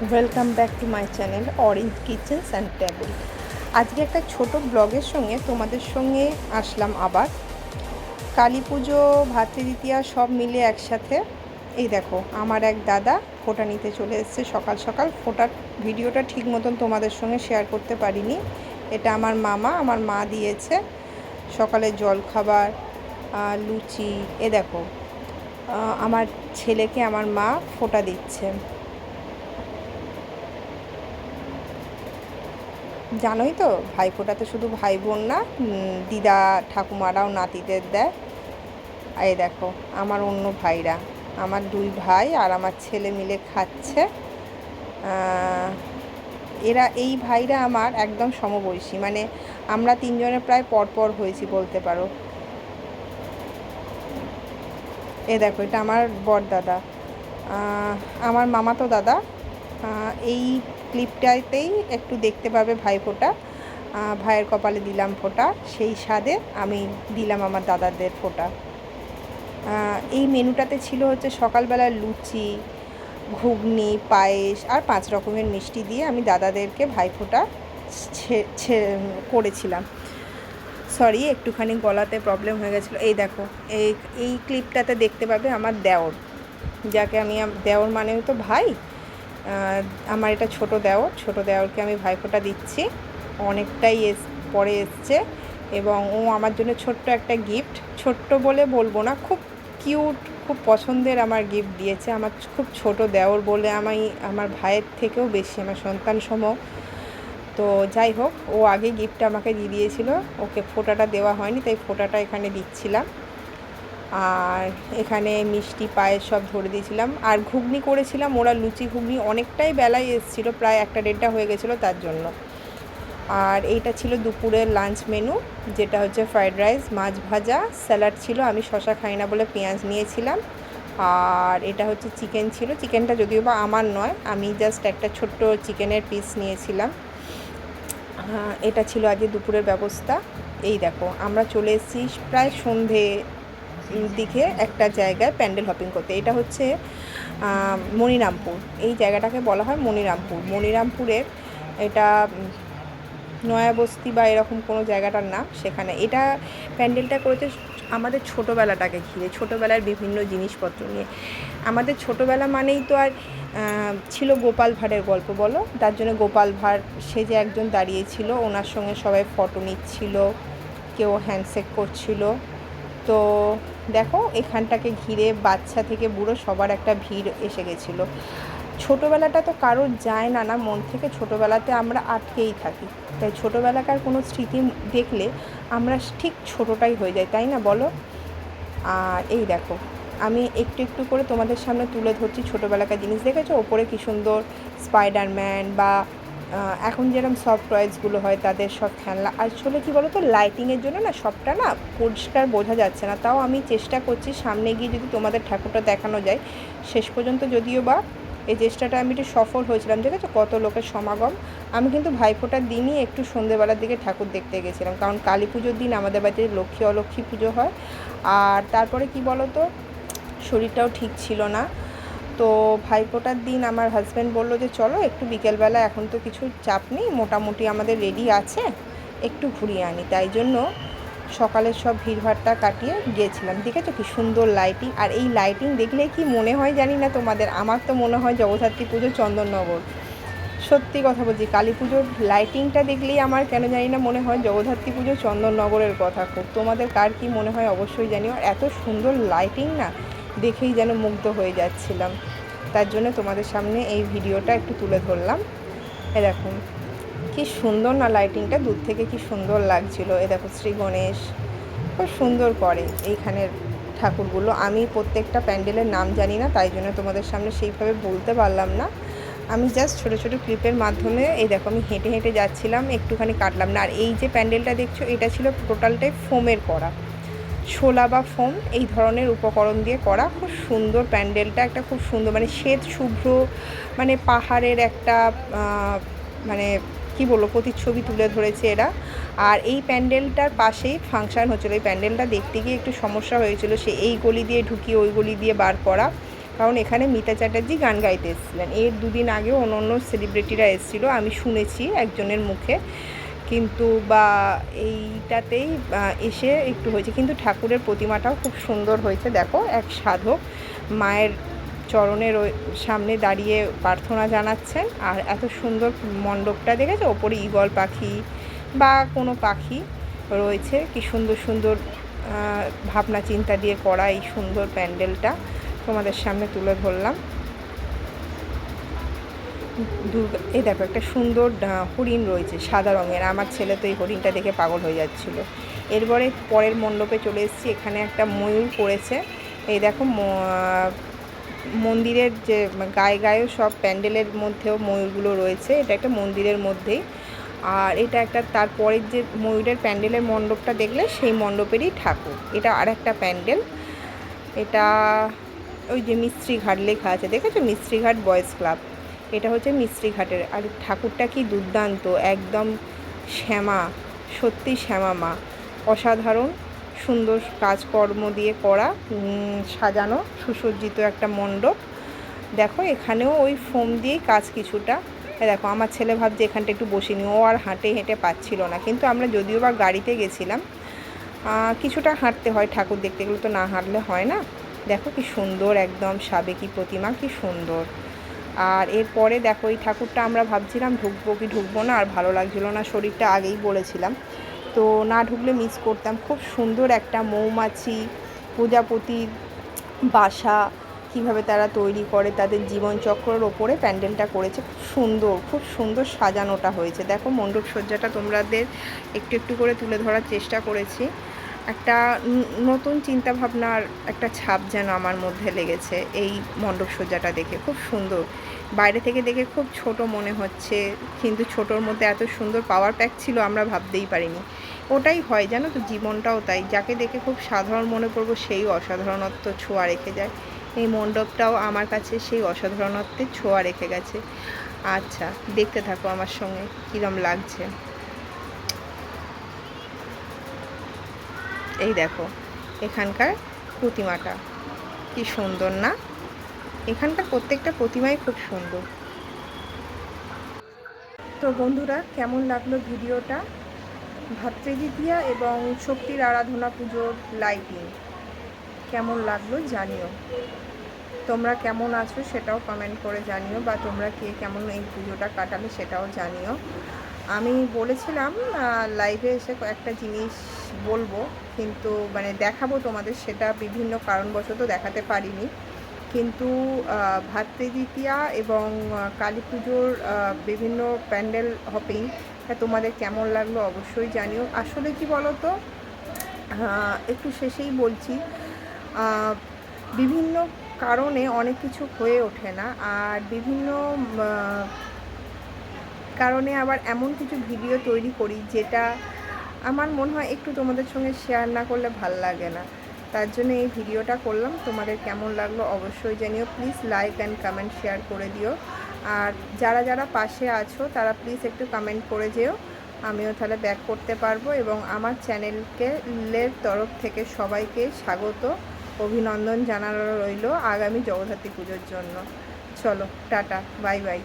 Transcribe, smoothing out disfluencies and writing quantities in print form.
Welcome back to my channel orange kitchens and table. আজকে একটা ছোট ব্লগের সঙ্গে তোমাদের সঙ্গে আসলাম আবার। কালী পুজো, ভাতৃদ্বিতীয়া সব মিলে একসাথে। এই দেখো, আমার এক দাদা ফোঁটা নিতে চলে এসেছে সকাল সকাল। ফোঁটার ভিডিওটা ঠিক মতন তোমাদের সঙ্গে শেয়ার করতে পারিনি। এটা আমার মামা, আমার মা দিয়েছে সকালে জলখাবার, লুচি। এ দেখো, আমার ছেলেকে আমার মা ফোঁটা দিচ্ছে। জানোই তো, ভাইফোঁটাতে শুধু ভাই বোন না, দিদা ঠাকুমারাও নাতিদের দেয়। এই দেখো, আমার অন্য ভাইরা, আমার দুই ভাই আর আমার ছেলে মিলে খাচ্ছে। এরা, এই ভাইরা আমার একদম সমবয়সী, মানে আমরা তিনজনে প্রায় পরপর হয়েছি বলতে পারো। এ দেখো, এটা আমার বড়দাদা, আমার মামাতো দাদা। এই ক্লিপটাতেই একটু দেখতে পাবে ভাইফোঁটা। ভাইয়ের কপালে দিলাম ফোঁটা, সেই স্বাদে আমি দিলাম আমার দাদাদের ফোঁটা। এই মেনুটাতে ছিল হচ্ছে সকালবেলা লুচি, ঘুগনি, পায়েস আর 5 রকমের মিষ্টি দিয়ে আমি দাদাদেরকে ভাইফোঁটা করেছিলাম। সরি, একটুখানি গলাতে প্রবলেম হয়ে গেছিলো। এই দেখো, এই এই ক্লিপটাতে দেখতে পাবে আমার দেওর, যাকে আমি, দেওর মানেও তো ভাই। আমার এটা ছোট দেওরকে আমি ভাইফোঁটা দিচ্ছি। অনেকটাই পরে এসছে এবং ও আমার জন্য ছোট্ট একটা গিফট, ছোট্ট বলে বলবো না, খুব কিউট, খুব পছন্দের আমার গিফট দিয়েছে। আমার খুব ছোট দেওর বলে আমি আমার ভাইয়ের থেকেও বেশি আমার সন্তান সম। তো যাই হোক, ও আগে গিফটটা আমাকে দিয়ে দিয়েছিল, ওকে ফোঁটাটা দেওয়া হয়নি, তাই ফোঁটাটা এখানে দিচ্ছিলাম। আর এখানে মিষ্টি, পায়েস সব ধরে দিয়েছিলাম। আর ঘুগনি করেছিলাম, ওরা লুচি ঘুগনি অনেকটাই বেলায় এসেছিলো, প্রায় 1-1:30 হয়ে গেছিলো তার জন্য। আর এইটা ছিল দুপুরের লাঞ্চ মেনু, যেটা হচ্ছে ফ্রাইড রাইস, মাছ ভাজা, স্যালাড ছিল। আমি শশা খাই না বলে পেঁয়াজ নিয়েছিলাম। আর এটা হচ্ছে চিকেন ছিল। চিকেনটা যদিও বা আমার নয়, আমি জাস্ট একটা ছোট্ট চিকেনের পিস নিয়েছিলাম। এটা ছিল আজকে দুপুরের ব্যবস্থা। এই দেখো, আমরা চলে এসেছি প্রায় সন্ধে দিকে একটা জায়গায় প্যান্ডেল হপিং করতে। এটা হচ্ছে মনিরামপুর, এই জায়গাটাকে বলা হয় মনিরামপুর। মনিরামপুরের এটা নয়াবস্তি বা এরকম কোনো জায়গাটার নাম, সেখানে এটা প্যান্ডেলটা করেছে আমাদের ছোটোবেলাটাকে ঘিরে, ছোটোবেলার বিভিন্ন জিনিসপত্র নিয়ে। আমাদের ছোটোবেলা মানেই তো আর ছিল গোপাল ভাঁড়ের গল্প, বলো, তার জন্য গোপাল ভাঁড় সেজে একজন দাঁড়িয়েছিল, ওনার সঙ্গে সবাই ফটো নিচ্ছিল, কেউ হ্যান্ডশেক করছিল। তো দেখো, এখানটাকে ঘিরে বাচ্চা থেকে বুড়ো সবার একটা ভিড় এসে গেছিলো। ছোটোবেলাটা তো কারোর যায় না মন থেকে, ছোটোবেলাতে আমরা আটকেই থাকি। তাই ছোটোবেলাকার কোনো স্মৃতি দেখলে আমরা ঠিক ছোটোটাই হয়ে যাই, তাই না বলো? আর এই দেখো, আমি একটু একটু করে তোমাদের সামনে তুলে ধরছি ছোটোবেলাকার জিনিস। দেখেছো ওপরে কী সুন্দর স্পাইডারম্যান বা এখন যেরকম সফট টয়েসগুলো হয় তাদের সব খেলনা। আসলে কী বলো তো, লাইটিংয়ের জন্য না সবটা না পরিষ্কার বোঝা যাচ্ছে না, তাও আমি চেষ্টা করছি সামনে গিয়ে যদি তোমাদের ঠাকুরটা দেখানো যায়। শেষ পর্যন্ত যদিও বা এই চেষ্টাটা আমি একটু সফল হয়েছিলাম। দেখেছো কত লোকের সমাগম। আমি কিন্তু ভাইফোঁটার দিনই একটু সন্ধেবেলার দিকে ঠাকুর দেখতে গেছিলাম, কারণ কালী পুজোর দিন আমাদের বাড়িতে লক্ষ্মী অলক্ষ্মী পুজো হয়। আর তারপরে কি বলো তো, শরীরটাও ঠিক ছিল না। তো ভাইফোঁটার দিন আমার হাজব্যান্ড বললো যে চলো একটু বিকেলবেলা, এখন তো কিছু চাপ নেই, মোটামুটি আমাদের রেডি আছে, একটু ঘুরিয়ে আনি। তাই জন্য সকালের সব ভিড়ভাড়টা কাটিয়ে গিয়েছিলাম। দেখেছো কি সুন্দর লাইটিং। আর এই লাইটিং দেখলে কি মনে হয় জানি না তোমাদের, আমার তো মনে হয় জগদ্ধাত্রী পুজো চন্দননগর। সত্যি কথা বলছি, কালী পুজোর লাইটিংটা দেখলেই আমার কেন জানি না মনে হয় জগদ্ধাত্রী পুজো চন্দননগরের কথা। খুব তোমাদের কার কী মনে হয় অবশ্যই জানিও। আর এত সুন্দর লাইটিং না, দেখেই যেন মুগ্ধ হয়ে যাচ্ছিলাম। তার জন্য তোমাদের সামনে এই ভিডিওটা একটু তুলে ধরলাম। এরকম কি সুন্দর না লাইটিংটা, দূর থেকে কি সুন্দর লাগছিল। এ দেখো, শ্রী গণেশ খুব সুন্দর করে এইখানের ঠাকুরগুলো। আমি প্রত্যেকটা প্যান্ডেলের নাম জানি না, তাই জন্য তোমাদের সামনে সেইভাবে বলতে পারলাম না। আমি জাস্ট ছোটো ছোটো ক্লিপের মাধ্যমে, এই দেখো আমি হেঁটে হেঁটে যাচ্ছিলাম, একটুখানি কাটলাম না। আর এই যে প্যান্ডেলটা দেখছো, এটা ছিল টোটালটাই ফোমের করা, শোলা বা ফোম এই ধরনের উপকরণ দিয়ে করা। খুব সুন্দর প্যান্ডেলটা, একটা খুব সুন্দর মানে শ্বেত শুভ্র, মানে পাহাড়ের একটা মানে কি বলবো প্রতিচ্ছবি তুলে ধরেছে এরা। আর এই প্যান্ডেলটার পাশেই ফাংশান হচ্ছিলো। এই প্যান্ডেলটা দেখতে গিয়ে একটু সমস্যা হয়েছিল, সে এই গলি দিয়ে ঢুকিয়ে ওই গলি দিয়ে বার করা, কারণ এখানে মিতা চ্যাটার্জি গান গাইতে এসেছিলেন। এর দুদিন আগেও অন্য সেলিব্রিটিরা এসেছিলো, আমি শুনেছি একজনের মুখে, কিন্তু বা এইটাতেই এসে একটু হয়েছে। কিন্তু ঠাকুরের প্রতিমাটাও খুব সুন্দর হয়েছে। দেখো এক সাধক মায়ের চরণের সামনে দাঁড়িয়ে প্রার্থনা জানাচ্ছেন, আর এত সুন্দর মণ্ডপটা দেখেছো, ওপরে ঈগল পাখি বা কোনো পাখি রয়েছে, কি সুন্দর সুন্দর ভাবনা চিন্তা দিয়ে করা এই সুন্দর প্যান্ডেলটা তোমাদের সামনে তুলে ধরলাম। দুর্গা, এই দেখো একটা সুন্দর হরিণ রয়েছে সাদা রঙের, আমার ছেলে তো এই হরিণটা দেখে পাগল হয়ে যাচ্ছিলো। এরপরে পরের মণ্ডপে চলে এসেছি, এখানে একটা ময়ূর করেছে। এই দেখো মন্দিরের যে গায়ে গায়ে সব প্যান্ডেলের মধ্যেও ময়ূরগুলো রয়েছে, এটা একটা মন্দিরের মধ্যেই। আর এটা একটা তারপরের যে ময়ূরের প্যান্ডেলের মণ্ডপটা দেখলে সেই মণ্ডপেরই ঠাকুর। এটা আর একটা প্যান্ডেল, এটা ওই যে মিস্ত্রিঘাট লেখা আছে, দেখেছো মিস্ত্রিঘাট বয়েজ ক্লাব, এটা হচ্ছে মিস্ত্রিঘাটের। আর ঠাকুরটা কি দুর্দান্ত, একদম শ্যামা, সত্যি শ্যামা মা, অসাধারণ সুন্দর কাজকর্ম দিয়ে করা, সাজানো সুসজ্জিত একটা মণ্ডপ। দেখো এখানেও ওই ফোম দিয়েই কাজ কিছুটা। দেখো আমার ছেলে ভাবছে এখানটা একটু বসে নি, ও আর হেঁটে পাচ্ছিল না, কিন্তু আমরা যদিও বা গাড়িতে গেছিলাম, কিছুটা হাঁটতে হয় ঠাকুর দেখতে গেলে, তো না হাঁটলে হয় না। দেখো কি সুন্দর একদম সাবেকি প্রতিমা, কি সুন্দর। আর এরপরে দেখো এই ঠাকুরটা আমরা ভাবছিলাম ঢুকবো কি ঢুকবো না, আর ভালো লাগছিলো না শরীরটা, আগেই বলেছিলাম, তো না ঢুকলে মিস করতাম। খুব সুন্দর একটা মৌমাছি প্রজাপতির বাসা কীভাবে তারা তৈরি করে, তাদের জীবনচক্রের ওপরে প্যান্ডেলটা করেছে, খুব সুন্দর সাজানোটা হয়েছে। দেখো মণ্ডপ সজ্জাটা তোমাদের একটু একটু করে তুলে ধরার চেষ্টা করেছি। একটা নতুন চিন্তাভাবনার একটা ছাপ যেন আমার মধ্যে লেগেছে এই মণ্ডপ সজ্জাটা দেখে, খুব সুন্দর। বাইরে থেকে দেখে খুব ছোট মনে হচ্ছে, কিন্তু ছোটোর মধ্যে এত সুন্দর পাওয়ার প্যাক ছিল আমরা ভাবতেই পারিনি। ওটাই হয় জানো তো, জীবনটাও তাই, যাকে দেখে খুব সাধারণ মনে করবো সেই অসাধারণত্ব ছোঁয়া রেখে যায়। এই মণ্ডপটাও আমার কাছে সেই অসাধারণত্বের ছোঁয়া রেখে গেছে। আচ্ছা দেখতে থাকো আমার সঙ্গে কীরকম লাগছে। এই দেখো এখানকার প্রতিমাটা কি সুন্দর না, এখানকার প্রত্যেকটা প্রতিমাই খুব সুন্দর। তো বন্ধুরা কেমন লাগলো ভিডিওটা, ভাতৃদ্বিতীয়া এবং শক্তির আরাধনা পুজোর লাইটিং কেমন লাগলো জানিও। তোমরা কেমন আছো সেটাও কমেন্ট করে জানিও, বা তোমরা কে কেমন এই পুজোটা কাটালে সেটাও জানিও। আমি বলেছিলাম লাইভে এসে কয়েকটা জিনিস বলবো, কিন্তু মানে দেখাবো তোমাদের, সেটা বিভিন্ন কারণবশত দেখাতে পারিনি। কিন্তু ভাতৃদ্বিতীয়া এবং কালী পুজোর বিভিন্ন প্যান্ডেল হপিং তোমাদের কেমন লাগলো অবশ্যই জানিও। আসলে কি বলো তো, একটু শেষেই বলছি, বিভিন্ন কারণে অনেক কিছু হয়ে ওঠে না, আর বিভিন্ন কারণে আবার এমন কিছু ভিডিও তৈরি করি যেটা আমার মনে হয় একটু তোমাদের সঙ্গে শেয়ার না করলে ভাল লাগে না, তার জন্য এই ভিডিওটা করলাম। তোমাদের কেমন লাগলো অবশ্যই জানিও, please like and comment share করে দিও। আর যারা যারা পাশে আছো তারা প্লিজ একটু কমেন্ট করে যেও, আমিও তাহলে ব্যাক করতে পারবো। এবং আমার চ্যানেলের তরফ থেকে সবাইকে স্বাগত, অভিনন্দন জানানো রইল আগামী জগদ্ধাত্রী পুজোর জন্য। চলো টাটা, বাই বাই।